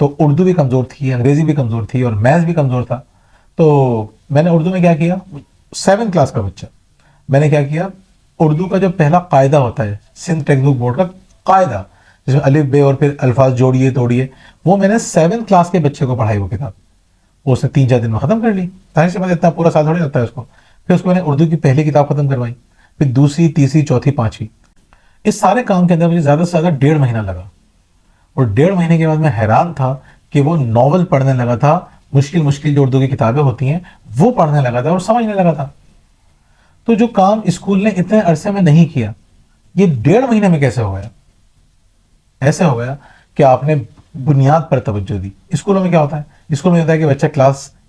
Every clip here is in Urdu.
تو اردو بھی کمزور تھی, انگریزی بھی کمزور تھی, اور میتھس بھی کمزور تھا. تو میں نے اردو میں کیا کیا, 7 کلاس کا بچہ, میں نے کیا کیا, اردو کا جو پہلا قاعدہ ہوتا ہے سندھ ٹیکسٹ بک بورڈ کا قاعدہ, جس میں الف بے اور پھر الفاظ جوڑیے توڑیے, وہ میں نے 7 کلاس کے بچے کو پڑھائی وہ کتاب. وہ اس نے 3-4 دن میں ختم کر لی. ظاہر سی بات اتنا پورا سال تھوڑی لگتا ہے اس کو. پھر اس کو میں نے اردو کی پہلی کتاب ختم کروائی, پھر دوسری, تیسری, چوتھی, پانچویں. اس سارے کام کے اندر مجھے زیادہ سے زیادہ 1.5 مہینہ لگا. اور 1.5 مہینے کے بعد میں حیران تھا کہ وہ ناول پڑھنے لگا تھا, مشکل جو اردو کی کتابیں ہوتی ہیں وہ پڑھنے لگا تھا اور سمجھنے لگا تھا. تو جو کام اسکول نے اتنے عرصے میں نہیں کیا, یہ 1.5 مہینے میں کیسے ہو گیا؟ ایسے ہو گیا کہ آپ نے بنیاد پر توجہ دی. اسکولوں میں کیا ہوتا ہے, اسکول میں ہوتا ہے کہ بچہ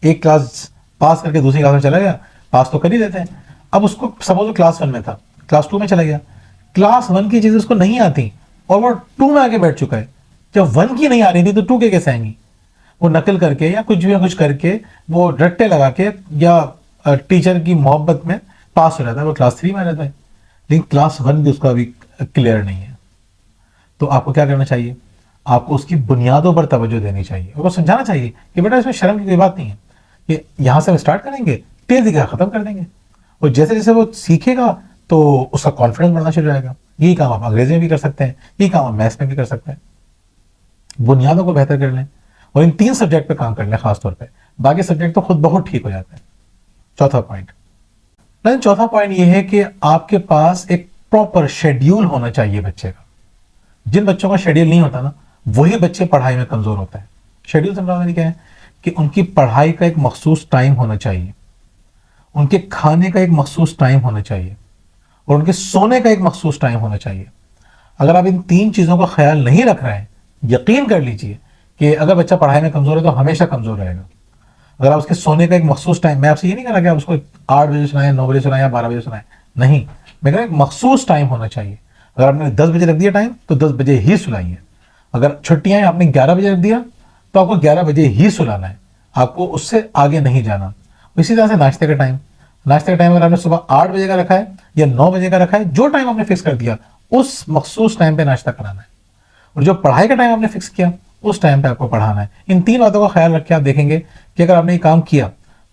ایک کلاس پاس کر کے دوسری کلاس میں چلا گیا, پاس تو کر ہی دیتے ہیں. اب اس کو سپوز کلاس 1 میں تھا, کلاس 2 میں چلا گیا, کلاس 1 کی چیزیں اس کو نہیں آتی اور وہ 2 میں آ کے بیٹھ چکا ہے. جب 1 کی نہیں آ رہی تھی تو 2 کے کیسے آئیں گی؟ وہ نقل کر کے یا کچھ کر کے, وہ رٹے لگا کے یا ٹیچر کی محبت میں پاس ہو جاتا ہے, وہ کلاس 3 میں آ جاتا ہے. لیکن کلاس 1 بھی اس کا ابھی کلیئر نہیں ہے. تو آپ کو کیا کرنا چاہیے, آپ کو اس کی بنیادوں پر توجہ دینی چاہیے, اور وہ سمجھانا چاہیے کہ بیٹا اس میں شرم کی کوئی بات نہیں ہے, کہ یہاں سے ہم اسٹارٹ کریں گے, تیزی کا ختم کر دیں گے. اور جیسے جیسے وہ سیکھے گا تو اس کا کانفیڈنس بڑھنا شروع ہو جائے گا. یہی کام آپ انگریزی میں بھی کر سکتے ہیں, یہی کام آپ میتھس میں بھی کر سکتے ہیں. بنیادوں کو بہتر کر لیں اور ان 3 سبجیکٹ پہ کام کر لیں خاص طور پہ, باقی سبجیکٹ تو خود بہت ٹھیک ہو جاتے ہیں. چوتھا پوائنٹ یہ ہے کہ آپ کے پاس ایک پراپر شیڈیول ہونا چاہیے بچے کا. جن بچوں کا شیڈیول نہیں ہوتا نا, وہی بچے پڑھائی میں کمزور ہوتے ہیں. شیڈیول سمجھانے کیا ہے کہ ان کی پڑھائی کا ایک مخصوص ٹائم ہونا چاہیے, ان کے کھانے کا ایک مخصوص ٹائم ہونا چاہیے, اور ان کے سونے کا ایک مخصوص ٹائم ہونا چاہیے. اگر آپ ان 3 چیزوں کا خیال نہیں رکھ رہے ہیں, یقین کر لیجئے کہ اگر بچہ پڑھائی میں کمزور ہے تو ہمیشہ کمزور رہے گا. اگر آپ اس کے سونے کا ایک مخصوص ٹائم, میں آپ سے یہ نہیں کہہ رہا کہ آپ اس کو 8 بجے سنائیں, 9 بجے سنائیں یا 12 بجے سنائیں, نہیں, میں کہہ رہا ایک مخصوص ٹائم ہونا چاہیے. اگر آپ نے 10 بجے رکھ دیا ٹائم تو 10 بجے ہی سلائیے. اگر چھٹیاں ہیں, آپ نے 11 بجے رکھ دیا تو آپ کو 11 بجے ہی سلانا ہے, آپ کو اس سے آگے نہیں جانا. اسی طرح سے ناشتے کا ٹائم اگر آپ نے صبح 8 بجے کا رکھا ہے یا 9 بجے کا رکھا ہے, جو ٹائم آپ نے فکس کر دیا اس مخصوص ٹائم پہ ناشتہ کرانا ہے. اور جو پڑھائی کا ٹائم آپ نے فکس کیا اس ٹائم پہ آپ کو پڑھانا ہے. ان 3 باتوں کا خیال رکھ کے آپ دیکھیں گے کہ اگر آپ نے یہ کام کیا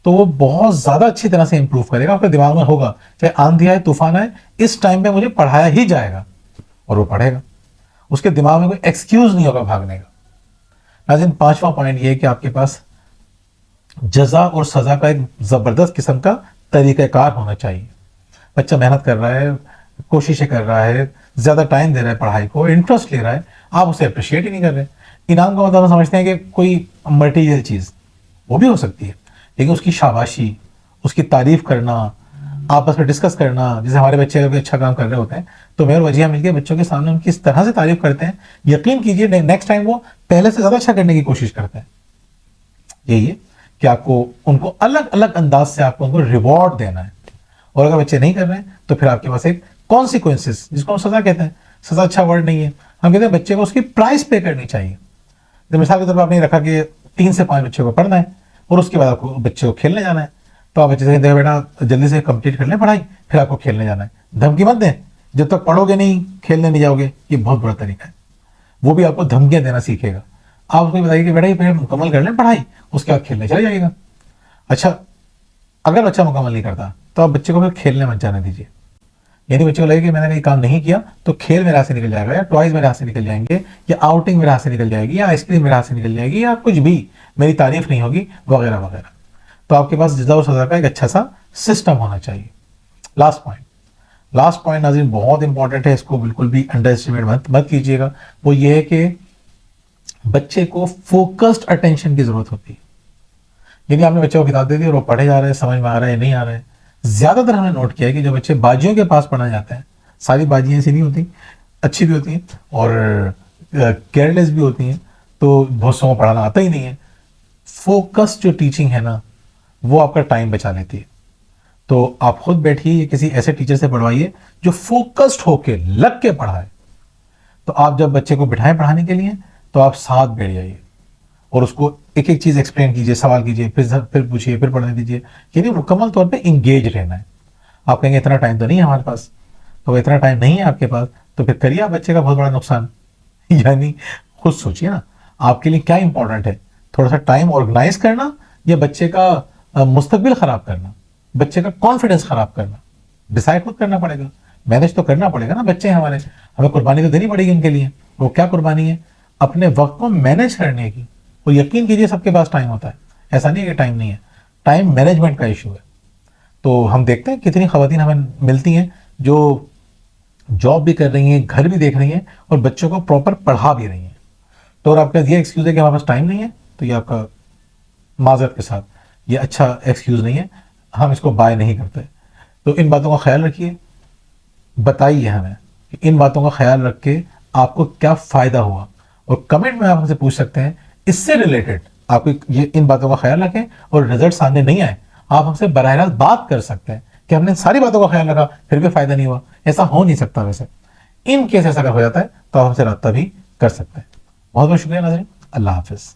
تو وہ بہت زیادہ اچھی طرح سے امپروو کرے گا. آپ کے دماغ میں ہوگا چاہے آندھی آئے طوفان آئے, اس ٹائم پہ مجھے پڑھایا ہی جائے گا, اور وہ پڑھے گا. اس کے دماغ میں کوئی ایکسکیوز نہیں ہوگا بھاگنے کا. ناظرین, 5واں پوائنٹ یہ ہے کہ آپ کے پاس جزا اور سزا کا ایک زبردست قسم کا طریقہ کار ہونا چاہیے. بچہ محنت کر رہا ہے, کوششیں کر رہا ہے, زیادہ ٹائم دے رہا ہے پڑھائی کو, انٹرسٹ لے رہا ہے, آپ اسے اپریشیٹ ہی نہیں کر رہے. انعام کا مطلب سمجھتے ہیں کہ کوئی مٹیریل چیز, وہ بھی ہو سکتی ہے, لیکن اس کی شاباشی, اس کی تعریف کرنا, آپس میں ڈسکس کرنا. جیسے ہمارے بچے اگر کوئی اچھا کام کر رہے ہوتے ہیں تو میں اور وجیہہ مل کے بچوں کے سامنے ان کی اس طرح سے تعریف کرتے ہیں, یقین کیجئے نیکسٹ ٹائم وہ پہلے سے زیادہ اچھا کرنے کی کوشش کرتے ہیں. یہی ہے کہ آپ کو ان کو الگ الگ انداز سے آپ کو ان کو ریوارڈ دینا ہے. اور اگر بچے نہیں کر رہے ہیں تو پھر آپ کے پاس ایک کانسیکوینسز, جس کو ہم سزا کہتے ہیں, سزا اچھا ورڈ نہیں ہے, ہم کہتے ہیں بچے کو اس کی پرائز پے کرنی چاہیے. مثال کے طور پر آپ نے رکھا کہ 3 سے 5 بچے کو پڑھنا ہے اور اس کے بعد آپ کو بچے کو کھیلنے جانا ہے, تو آپ بچے سے کہتے ہیں بیٹا جلدی سے کمپلیٹ کر لیں پڑھائی, پھر آپ کو کھیلنے جانا ہے. دھمکی مت دیں, جب تک پڑھو گے نہیں کھیلنے نہیں جاؤ گے, یہ بہت بڑا طریقہ ہے. وہ بھی آپ کو دھمکیاں دینا سیکھے گا. آپ اس کو بتائیے کہ بیٹا یہ پہلے مکمل کر لیں پڑھائی, اس کے بعد کھیلنے چلا جائے گا. اچھا, اگر بچہ مکمل نہیں کرتا تو آپ بچے کو پھر کھیلنے مت جانے دیجیے. یعنی بچے کو لگے کہ میں نے یہ کام نہیں کیا تو کھیل میرے ہاتھ سے نکل جائے گا, یا ٹوائز میرے ہاتھ سے نکل جائیں گے, یا آؤٹنگ میرے ہاتھ سے نکل جائے گی, یا آئس کریم میرے ہاتھ سے نکل جائے گی, یا کچھ بھی, میری تعریف نہیں ہوگی, وغیرہ وغیرہ. تو آپ کے پاس جزا و سزا کا ایک اچھا سا سسٹم ہونا چاہیے. لاسٹ پوائنٹ ناظرین بہت امپورٹنٹ ہے, اس کو بالکل بھی انڈر اسٹیمیٹ مت کیجیے گا. وہ یہ ہے کہ بچے کو فوکسڈ اٹینشن کی ضرورت ہوتی ہے. یعنی آپ نے بچے کو کتاب دے دی اور وہ پڑھے جا رہے ہیں, سمجھ میں آ رہا ہے نہیں آ رہا ہے. زیادہ تر ہم نے نوٹ کیا ہے کہ جو بچے باجیوں کے پاس پڑھنا جاتے ہیں, ساری باجیاں ایسی نہیں ہوتی, اچھی بھی ہوتی ہیں اور کیئرلیس بھی ہوتی ہیں, تو بہت سو پڑھانا آتا ہی نہیں ہے. فوکس جو ٹیچنگ ہے نا, وہ آپ کا ٹائم بچا لیتی ہے. تو آپ خود بیٹھیے یا کسی ایسے ٹیچر سے پڑھوائیے جو فوکسڈ ہو کے لگ کے پڑھائے. تو آپ جب بچے کو بٹھائیں پڑھانے کے لیے تو آپ ساتھ بیٹھ جائیے اور اس کو ایک ایک چیز ایکسپلین کیجیے, سوال کیجیے, پھر پوچھیے, پھر پڑھنے دیجیے. یعنی مکمل طور پہ انگیج رہنا ہے. آپ کہیں گے اتنا ٹائم تو نہیں ہے ہمارے پاس, تو اتنا ٹائم نہیں ہے آپ کے پاس, تو پھر کریے آپ بچے کا بہت بڑا نقصان. یعنی خود سوچیے نا, آپ کے لیے کیا امپورٹنٹ ہے؟ تھوڑا سا ٹائم آرگنائز کرنا یا بچے کا مستقبل خراب کرنا، بچے کا کانفیڈنس خراب کرنا؟ ڈیسائڈ خود کرنا پڑے گا، مینج تو کرنا پڑے گا نا، بچے ہیں ہمارے، ہمیں قربانی تو دینی پڑے گی ان کے لیے. وہ کیا قربانی ہے؟ اپنے وقت کو مینج کرنے کی. اور یقین کیجیے سب کے پاس ٹائم ہوتا ہے، ایسا نہیں ہے کہ ٹائم نہیں ہے، ٹائم مینجمنٹ کا ایشو ہے. تو ہم دیکھتے ہیں کتنی خواتین ہمیں ملتی ہیں جو جاب بھی کر رہی ہیں، گھر بھی دیکھ رہی ہیں اور بچوں کو پراپر پڑھا بھی رہی ہیں. تو اگر آپ کا یہ ایکسکیوز ہے کہ ہمارے پاس ٹائم نہیں ہے، تو یہ آپ کا معذرت کے ساتھ یہ اچھا ایکسکیوز نہیں ہے، ہم اس کو بائی نہیں کرتے. تو ان باتوں کا خیال رکھیے، بتائیے ہمیں کہ ان باتوں کا خیال رکھ کے آپ کو کیا فائدہ ہوا، اور کمنٹ میں آپ ہم سے پوچھ سکتے ہیں اس سے ریلیٹڈ آپ کو یہ ان باتوں کا خیال رکھیں اور رزلٹ سامنے نہیں آئے، آپ ہم سے براہ راست بات کر سکتے ہیں کہ ہم نے ساری باتوں کا خیال رکھا پھر بھی فائدہ نہیں ہوا. ایسا ہو نہیں سکتا. ویسے ان کیسز اگر ہو جاتا ہے تو آپ ہم سے رابطہ بھی کر سکتے ہیں. بہت بہت شکریہ ناظرین، اللہ حافظ.